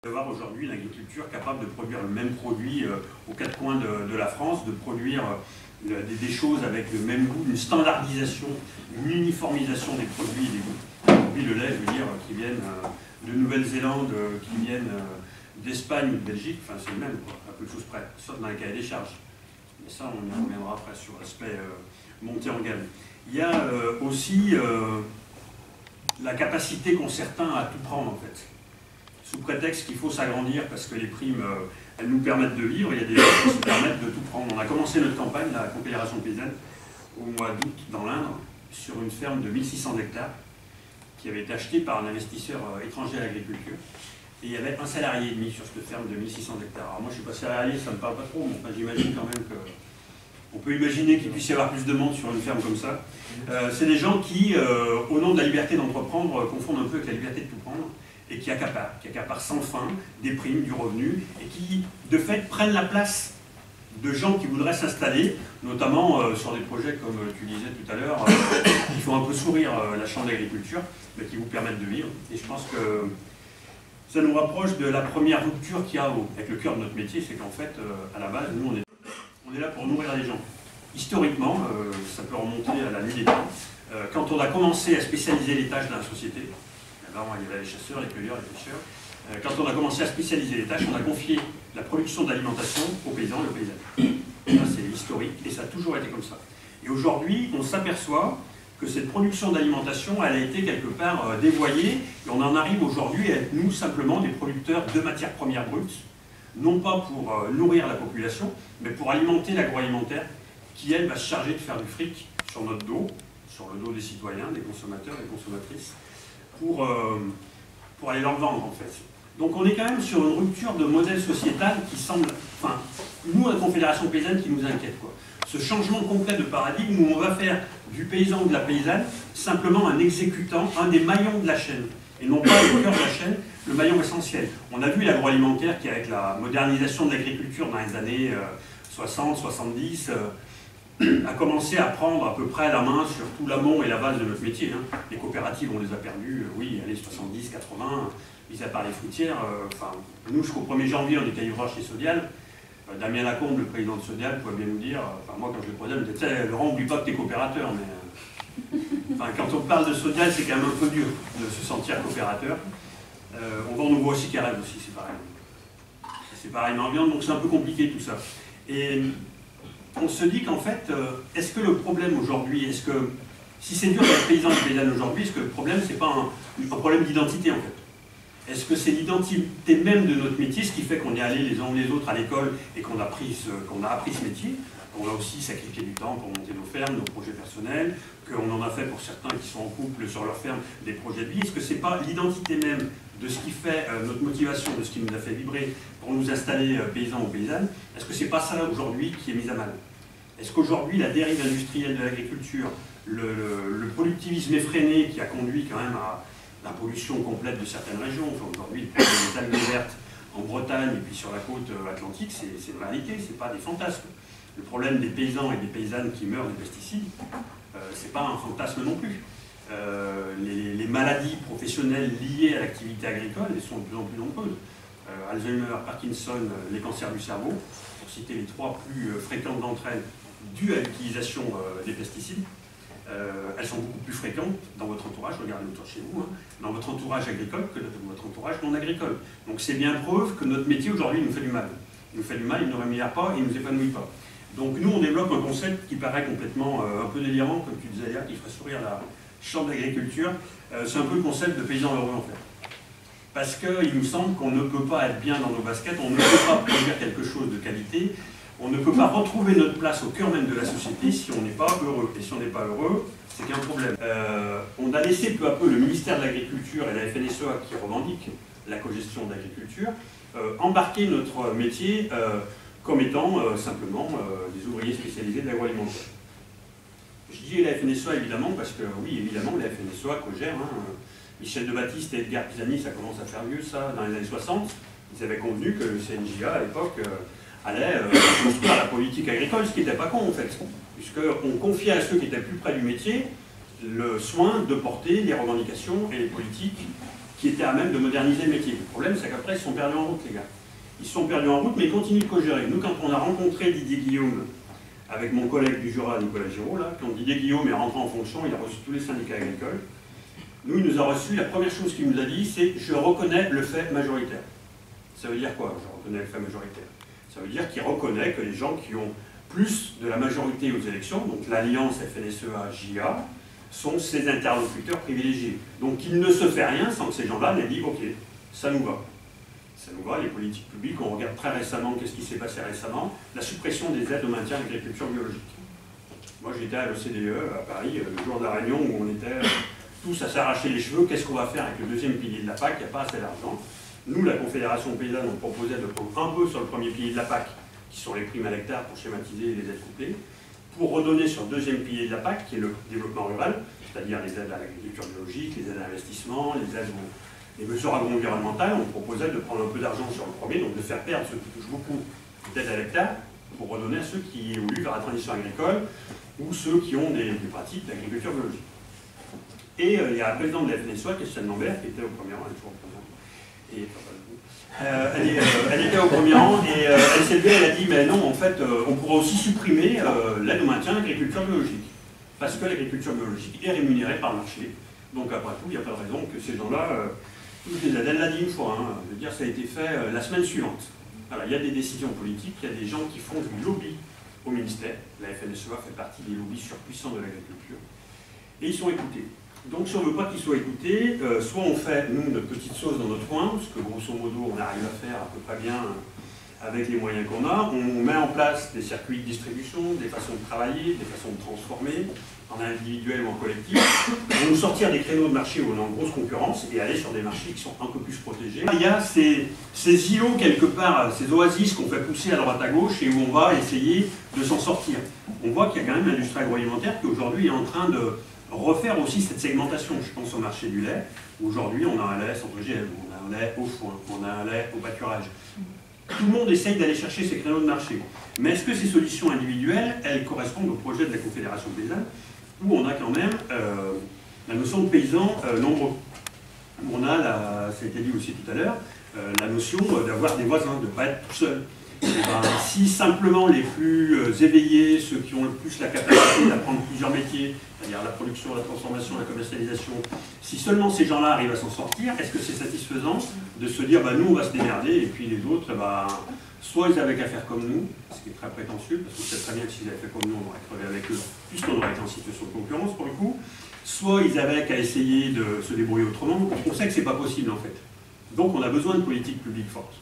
D'avoir aujourd'hui une agriculture capable de produire le même produit aux quatre coins de la France, de produire des choses avec le même goût, une standardisation, une uniformisation des produits et des goûts. Aujourd'hui, le lait, je veux dire, qui viennent de Nouvelle-Zélande, qui viennent d'Espagne ou de Belgique, enfin c'est le même, quoi, à peu de choses près, sauf dans les cahiers des charges. Mais ça, on y reviendra après sur l'aspect montée en gamme. Il y a aussi la capacité qu'ont certains à tout prendre, en fait. Sous prétexte qu'il faut s'agrandir parce que les primes, elles nous permettent de vivre, il y a des gens qui se permettent de tout prendre. On a commencé notre campagne, la Confédération paysanne, au mois d'août dans l'Indre, sur une ferme de 1600 hectares qui avait été achetée par un investisseur étranger à l'agriculture. Et il y avait un salarié et demi sur cette ferme de 1600 hectares. Alors moi je ne suis pas salarié, ça ne me parle pas trop, mais enfin, j'imagine quand même que... On peut imaginer qu'il puisse y avoir plus de monde sur une ferme comme ça. C'est des gens qui, au nom de la liberté d'entreprendre, confondent un peu avec la liberté de tout prendre, et qui accaparent sans fin des primes, du revenu, et qui, de fait, prennent la place de gens qui voudraient s'installer, notamment sur des projets, comme tu disais tout à l'heure, qui font un peu sourire la Chambre d'agriculture, mais qui vous permettent de vivre. Et je pense que ça nous rapproche de la première rupture qu'il y a avec le cœur de notre métier, c'est qu'en fait, à la base, nous, on est là pour nourrir les gens. Historiquement, ça peut remonter à la nuit des temps, quand on a commencé à spécialiser les tâches dans la société, alors, il y avait les chasseurs, les cueilleurs, les pêcheurs. Quand on a commencé à spécialiser les tâches, on a confié la production d'alimentation aux paysans et aux paysannes. Ça, c'est historique et ça a toujours été comme ça. Et aujourd'hui, on s'aperçoit que cette production d'alimentation, elle a été quelque part dévoyée et on en arrive aujourd'hui à être, nous, simplement des producteurs de matières premières brutes, non pas pour nourrir la population, mais pour alimenter l'agroalimentaire qui, elle, va se charger de faire du fric sur notre dos, sur le dos des citoyens, des consommateurs, des consommatrices, pour aller leur vendre en fait. Donc on est quand même sur une rupture de modèle sociétal qui semble, enfin, nous, la Confédération paysanne, qui nous inquiète, quoi. Ce changement complet de paradigme où on va faire du paysan ou de la paysanne simplement un exécutant, un des maillons de la chaîne, et non pas le cœur de la chaîne, le maillon essentiel. On a vu l'agroalimentaire qui, avec la modernisation de l'agriculture dans les années 60, 70, a commencé à prendre à peu près la main sur tout l'amont et la base de notre métier. Hein. Les coopératives, on les a perdues, oui, allez, 70, 80, mis à part les fruitières. Enfin, nous, jusqu'au 1er janvier, on était livreurs chez Sodial. Damien Lacombe, le président de Sodial, pouvait bien nous dire, enfin moi quand je le posais, il me disait, Laurent, oublie pas que t'es coopérateur, mais enfin, quand on parle de Sodial, c'est quand même un peu dur de se sentir coopérateur. On vend nos voies aussi qui rêvent aussi, c'est pareil. C'est pareil en viande, donc c'est un peu compliqué tout ça. Et on se dit qu'en fait, est-ce que le problème aujourd'hui, est-ce que, si c'est dur d'être paysan et paysanne aujourd'hui, est-ce que le problème, c'est pas un problème d'identité en fait? Est-ce que c'est l'identité même de notre métier, ce qui fait qu'on est allé les uns ou les autres à l'école et qu'on a appris ce métier, qu'on a aussi sacrifié du temps pour monter nos fermes, nos projets personnels, qu'on en a fait pour certains qui sont en couple sur leur ferme des projets de vie? Est-ce que c'est pas l'identité même de ce qui fait notre motivation, de ce qui nous a fait vibrer pour nous installer paysans ou paysannes? Est-ce que c'est pas ça aujourd'hui qui est mis à mal? Est-ce qu'aujourd'hui la dérive industrielle de l'agriculture, le productivisme effréné qui a conduit quand même à la pollution complète de certaines régions, enfin, aujourd'hui le problème des algues vertes en Bretagne et puis sur la côte atlantique, c'est une réalité, c'est pas des fantasmes. Le problème des paysans et des paysannes qui meurent des pesticides, c'est pas un fantasme non plus. Les maladies professionnelles liées à l'activité agricole, elles sont de plus en plus nombreuses. Alzheimer, Parkinson, les cancers du cerveau, pour citer les trois plus fréquentes d'entre elles, dues à l'utilisation des pesticides. Elles sont beaucoup plus fréquentes dans votre entourage, regardez autour de chez vous, hein, dans votre entourage agricole que dans votre entourage non agricole. Donc c'est bien preuve que notre métier aujourd'hui nous fait du mal. Il nous fait du mal, il ne nous rémunère pas, il ne nous épanouit pas. Donc nous on développe un concept qui paraît complètement un peu délirant, comme tu disais hier, qui ferait sourire la Chambre d'agriculture. C'est un peu le concept de paysan heureux en fait. Parce qu'il nous semble qu'on ne peut pas être bien dans nos baskets, on ne peut pas produire quelque chose de qualité, on ne peut pas retrouver notre place au cœur même de la société si on n'est pas heureux. Et si on n'est pas heureux, c'est qu'il y a un problème. On a laissé peu à peu le ministère de l'Agriculture et la FNSEA, qui revendique la cogestion de l'agriculture, embarquer notre métier comme étant simplement des ouvriers spécialisés de l'agroalimentaire. Je dis la FNSEA évidemment parce que, oui, évidemment, la FNSEA cogère. Michel de Baptiste et Edgar Pisani, ça commence à faire vieux, ça, dans les années 60. Ils avaient convenu que le CNJA, à l'époque, allait construire la politique agricole, ce qui n'était pas con, en fait. Puisqu'on confiait à ceux qui étaient plus près du métier le soin de porter les revendications et les politiques qui étaient à même de moderniser le métier. Le problème, c'est qu'après, ils se sont perdus en route, les gars. Ils se sont perdus en route, mais ils continuent de co-gérer. Nous, quand on a rencontré Didier Guillaume, avec mon collègue du Jura, Nicolas Giraud, là, quand Didier Guillaume est rentré en fonction, il a reçu tous les syndicats agricoles. Nous, il nous a reçus, la première chose qu'il nous a dit, c'est « je reconnais le fait majoritaire ». Ça veut dire quoi, je reconnais le fait majoritaire? Ça veut dire qu'il reconnaît que les gens qui ont plus de la majorité aux élections, donc l'alliance FNSEA-JA, sont ses interlocuteurs privilégiés. Donc il ne se fait rien sans que ces gens-là n'aient dit « ok, ça nous va ». Ça nous va, les politiques publiques, on regarde très récemment, qu'est-ce qui s'est passé récemment, la suppression des aides au maintien de l'agriculture biologique. Moi j'étais à l'OCDE à Paris, le jour de la réunion où on était tous à s'arracher les cheveux, qu'est-ce qu'on va faire avec le deuxième pilier de la PAC, il n'y a pas assez d'argent. Nous, la Confédération paysanne, on proposait de prendre un peu sur le premier pilier de la PAC, qui sont les primes à l'hectare pour schématiser les aides couplées, pour redonner sur le deuxième pilier de la PAC, qui est le développement rural, c'est-à-dire les aides à l'agriculture biologique, les aides à l'investissement, les mesures agro-environnementales. On proposait de prendre un peu d'argent sur le premier, donc de faire perdre ceux qui touchent beaucoup d'aides à l'hectare, pour redonner à ceux qui évoluent vers la transition agricole, ou ceux qui ont des pratiques d'agriculture biologique. Et il y a la présidente de la FNSEA, Christiane Lambert, qui était au premier rang, elle est toujours au premier rang. Elle était au premier rang et elle s'est levée, elle a dit mais non, en fait, on pourrait aussi supprimer l'aide au maintien de l'agriculture biologique. Parce que l'agriculture biologique est rémunérée par le marché. Donc après tout, il n'y a pas de raison que ces gens-là touchent des aides. Elle l'a dit une fois, hein, je veux dire, ça a été fait la semaine suivante. Voilà, il y a des décisions politiques, il y a des gens qui font du lobby au ministère. La FNSEA fait partie des lobbies surpuissants de l'agriculture. Et ils sont écoutés. Donc si on ne veut pas qu'ils soient écoutés, soit on fait, nous, notre petite sauce dans notre coin, parce que grosso modo, on arrive à faire à peu près bien avec les moyens qu'on a, on met en place des circuits de distribution, des façons de travailler, des façons de transformer, en individuel ou en collectif, pour nous sortir des créneaux de marché où on est en grosse concurrence et aller sur des marchés qui sont un peu plus protégés. Il y a ces îlots quelque part, ces oasis qu'on fait pousser à droite à gauche et où on va essayer de s'en sortir. On voit qu'il y a quand même l'industrie agroalimentaire qui aujourd'hui est en train de refaire aussi cette segmentation. Je pense au marché du lait. Aujourd'hui, on a un lait sans OGM, on a un lait au foin, on a un lait au pâturage. Tout le monde essaye d'aller chercher ces créneaux de marché. Mais est-ce que ces solutions individuelles, elles correspondent au projet de la Confédération paysanne, où on a quand même la notion de paysans nombreux? On a, ça a été dit aussi tout à l'heure, la notion d'avoir des voisins, de ne pas être tout seul. Ben, si simplement les plus éveillés, ceux qui ont le plus la capacité d'apprendre plusieurs métiers, c'est-à-dire la production, la transformation, la commercialisation, si seulement ces gens-là arrivent à s'en sortir, est-ce que c'est satisfaisant de se dire bah, nous on va se démerder et puis les autres, bah, soit ils avaient qu'à faire comme nous, ce qui est très prétentieux, parce qu'on sait très bien que s'ils avaient fait comme nous, on aurait crevé avec eux, puisqu'on aurait été en situation de concurrence pour le coup, soit ils avaient qu'à essayer de se débrouiller autrement, on sait que c'est pas possible en fait. Donc on a besoin de politiques publiques fortes.